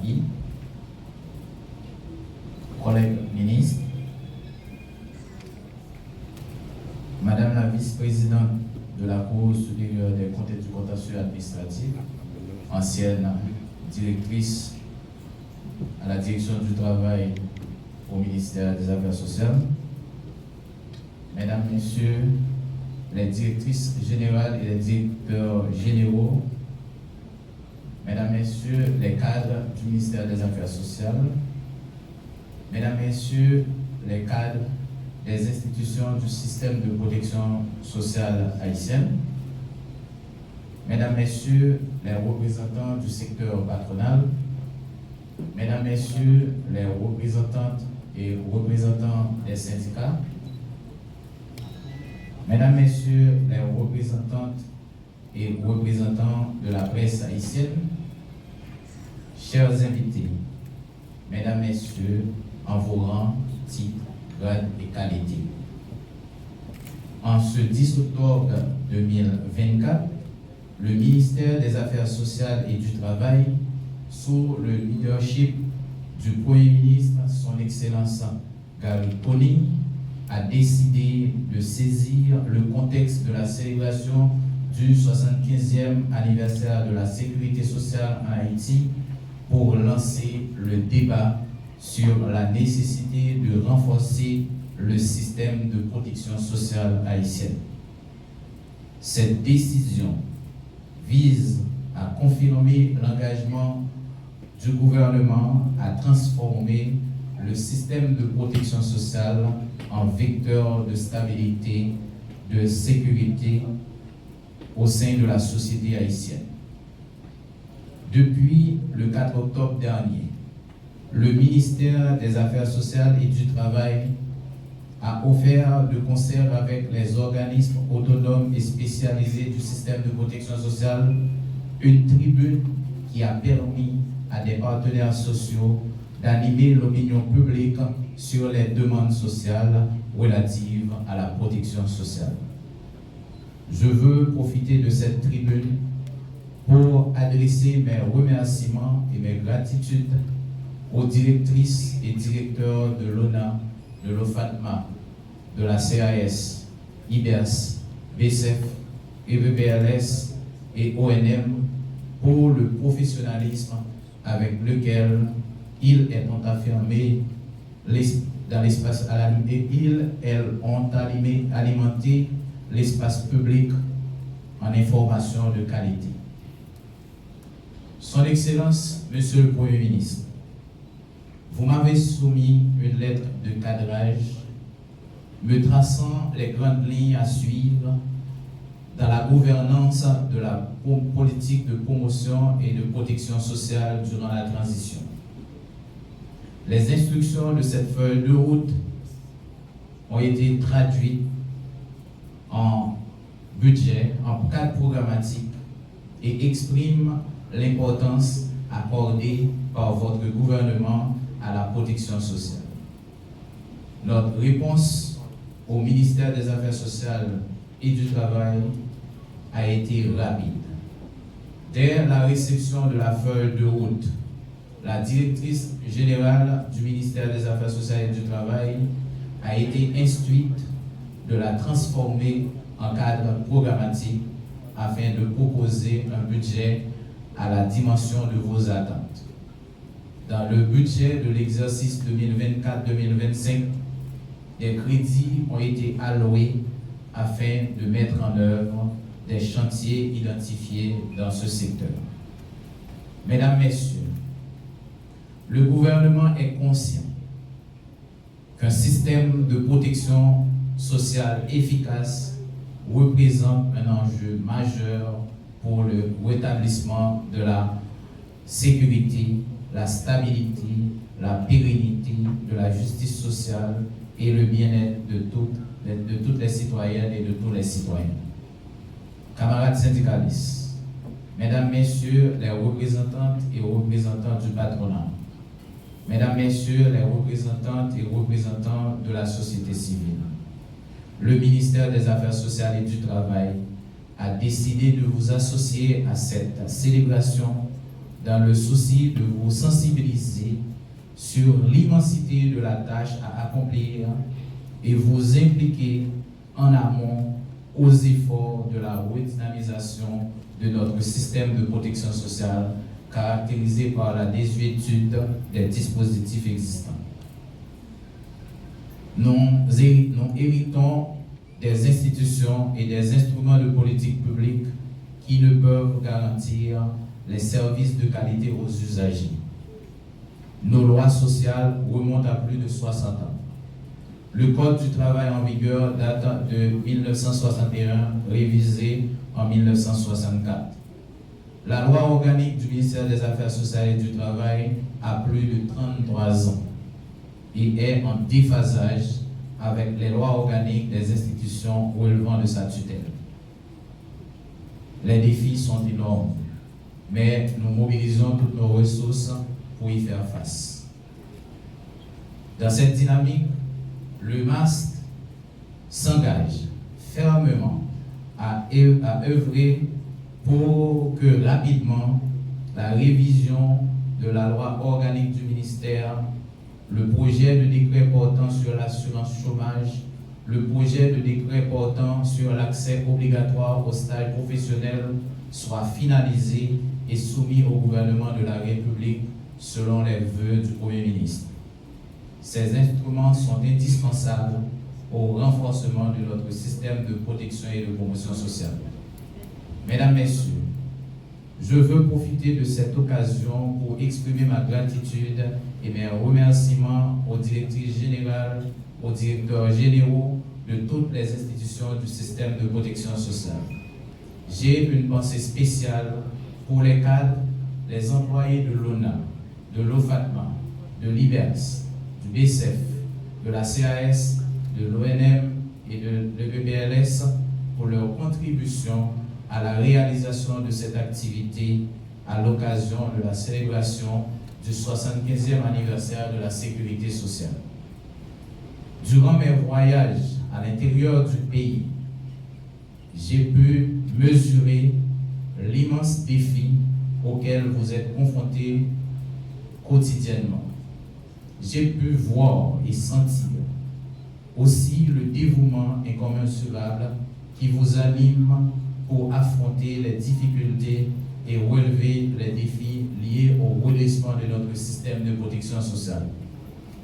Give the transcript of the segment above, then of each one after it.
Marie, collègues ministres, Madame la vice-présidente de la Cour supérieure des comptes et du contentieux administratif, ancienne directrice à la direction du travail au ministère des Affaires sociales, Mesdames, Messieurs, les directrices générales et les directeurs généraux, Mesdames, Messieurs, les cadres du ministère des Affaires sociales, Mesdames, Messieurs, les cadres des institutions du système de protection sociale haïtienne, Mesdames, Messieurs, les représentants du secteur patronal, Mesdames, Messieurs, les représentantes et représentants des syndicats, Mesdames, Messieurs, les représentantes et représentants de la presse haïtienne, chers invités, Mesdames, Messieurs, en vos rangs, titres, grades et qualités. En ce 10 octobre 2024, le ministère des Affaires sociales et du Travail, sous le leadership du Premier ministre, son Excellence Gary Coney, a décidé de saisir le contexte de la célébration du 75e anniversaire de la sécurité sociale en Haïti pour lancer le débat sur la nécessité de renforcer le système de protection sociale haïtienne. Cette décision vise à confirmer l'engagement du gouvernement à transformer le système de protection sociale en vecteur de stabilité, de sécurité au sein de la société haïtienne. Depuis le 4 octobre dernier, le ministère des Affaires sociales et du Travail a offert de concert avec les organismes autonomes et spécialisés du système de protection sociale une tribune qui a permis à des partenaires sociaux d'animer l'opinion publique sur les demandes sociales relatives à la protection sociale. Je veux profiter de cette tribune pour adresser mes remerciements et mes gratitudes aux directrices et directeurs de l'ONA, de l'OFATMA, de la CAS, IBERS, BCF, EVPLS et ONM pour le professionnalisme avec lequel ils ont affirmé dans l'espace elles ont alimenté l'espace public en information de qualité. Son Excellence, Monsieur le Premier ministre, vous m'avez soumis une lettre de cadrage me traçant les grandes lignes à suivre dans la gouvernance de la politique de promotion et de protection sociale durant la transition. Les instructions de cette feuille de route ont été traduites en budget, en cadre programmatique et expriment l'importance accordée par votre gouvernement à la protection sociale. Notre réponse au ministère des Affaires sociales et du Travail a été rapide. Dès la réception de la feuille de route, la directrice générale du ministère des Affaires sociales et du Travail a été instruite de la transformer en cadre programmatique afin de proposer un budget à la dimension de vos attentes. Dans le budget de l'exercice 2024-2025, des crédits ont été alloués afin de mettre en œuvre des chantiers identifiés dans ce secteur. Mesdames, Messieurs, le gouvernement est conscient qu'un système de protection sociale efficace représente un enjeu majeur pour le rétablissement de la sécurité, la stabilité, la pérennité de la justice sociale et le bien-être de toutes les citoyennes et de tous les citoyens. Camarades syndicalistes, Mesdames, Messieurs les représentantes et représentants du patronat, Mesdames, Messieurs les représentantes et représentants de la société civile, le ministère des Affaires sociales et du Travail a décidé de vous associer à cette célébration dans le souci de vous sensibiliser sur l'immensité de la tâche à accomplir et vous impliquer en amont aux efforts de la redynamisation de notre système de protection sociale caractérisé par la désuétude des dispositifs existants. Nous héritons des institutions et des instruments de politique publique qui ne peuvent garantir les services de qualité aux usagers. Nos lois sociales remontent à plus de 60 ans. Le Code du travail en vigueur date de 1961, révisé en 1964. La loi organique du ministère des Affaires sociales et du Travail a plus de 33 ans et est en déphasage avec les lois organiques des institutions relevant de sa tutelle. Les défis sont énormes, mais nous mobilisons toutes nos ressources pour y faire face. Dans cette dynamique, le MAST s'engage fermement à œuvrer pour que rapidement la révision de la loi organique du ministère, le projet de décret portant sur l'assurance chômage, le projet de décret portant sur l'accès obligatoire au stage professionnel soient finalisés et soumis au gouvernement de la République selon les vœux du Premier ministre. Ces instruments sont indispensables au renforcement de notre système de protection et de promotion sociale. Mesdames, Messieurs, je veux profiter de cette occasion pour exprimer ma gratitude et mes remerciements aux directrices générales, aux directeurs généraux de toutes les institutions du système de protection sociale. J'ai une pensée spéciale pour les cadres, les employés de l'ONA, de l'OFATMA, de l'IBERS, du BCF, de la CAS, de l'ONM et de l'EPBLS pour leur contribution à la réalisation de cette activité à l'occasion de la célébration du 75e anniversaire de la sécurité sociale. Durant mes voyages à l'intérieur du pays, j'ai pu mesurer l'immense défi auquel vous êtes confrontés quotidiennement. J'ai pu voir et sentir aussi le dévouement incommensurable qui vous anime pour affronter les difficultés et relever les défis liés au redressement de notre système de protection sociale.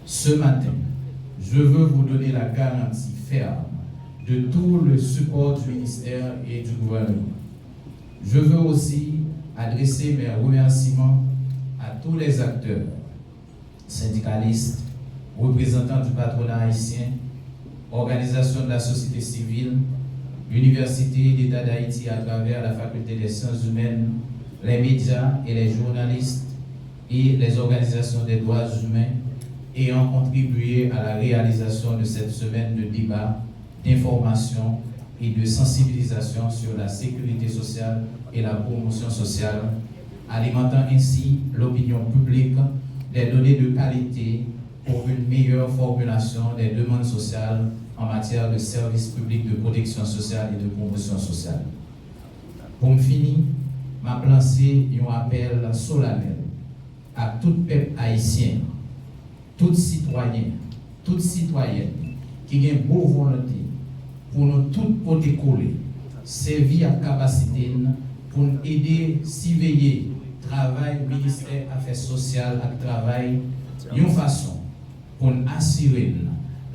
Ce matin, je veux vous donner la garantie ferme de tout le support du ministère et du gouvernement. Je veux aussi adresser mes remerciements à tous les acteurs, syndicalistes, représentants du patronat haïtien, organisations de la société civile, Université d'État d'Haïti à travers la Faculté des sciences humaines, les médias et les journalistes et les organisations des droits humains ayant contribué à la réalisation de cette semaine de débat, d'information et de sensibilisation sur la sécurité sociale et la promotion sociale, alimentant ainsi l'opinion publique des données de qualité pour une meilleure formulation des demandes sociales en matière de services publics de protection sociale et de promotion sociale. Pour me finir, m'a lancé un appel solennel à tout peuple haïtien, tout citoyen, toute citoyenne qui a une bonne volonté pour nous tous porter coller, servir à capacité pour nous aider, surveiller travail, ministère Affaires sociales et travail, d'une façon pour nous assurer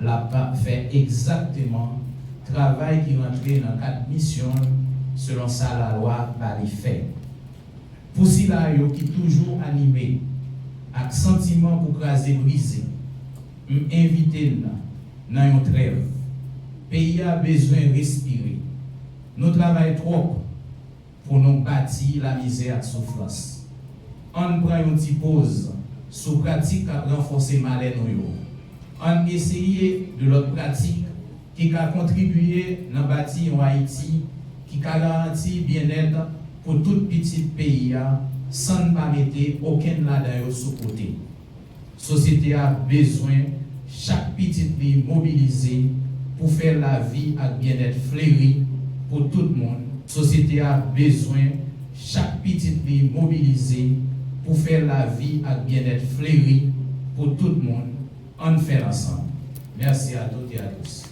la fait exactement le travail qui rentre dans quatre missions selon ça la loi va les faire. Pour cela, qui toujours animé avec sentiment pour craser briser, m'inviter dans une trêve. Le pays a besoin de respirer. Nous travaillons trop pour nous bâtir la misère et la souffrance. On prend une petite pause sous pratique à renforcer malin nous. On essaye de l'autre pratique qui a contribué à bâtir en Haïti, qui a garanti bien-être pour tout petit pays sans ne pas mettre aucun là-dedans sous côté. La société a besoin chaque petite vie mobilisée pour faire la vie avec bien-être fleuri pour tout le monde. La société a besoin chaque petite vie mobilisée pour faire la vie avec bien-être fleuri pour tout le monde, on fait ensemble. Merci à toutes et à tous.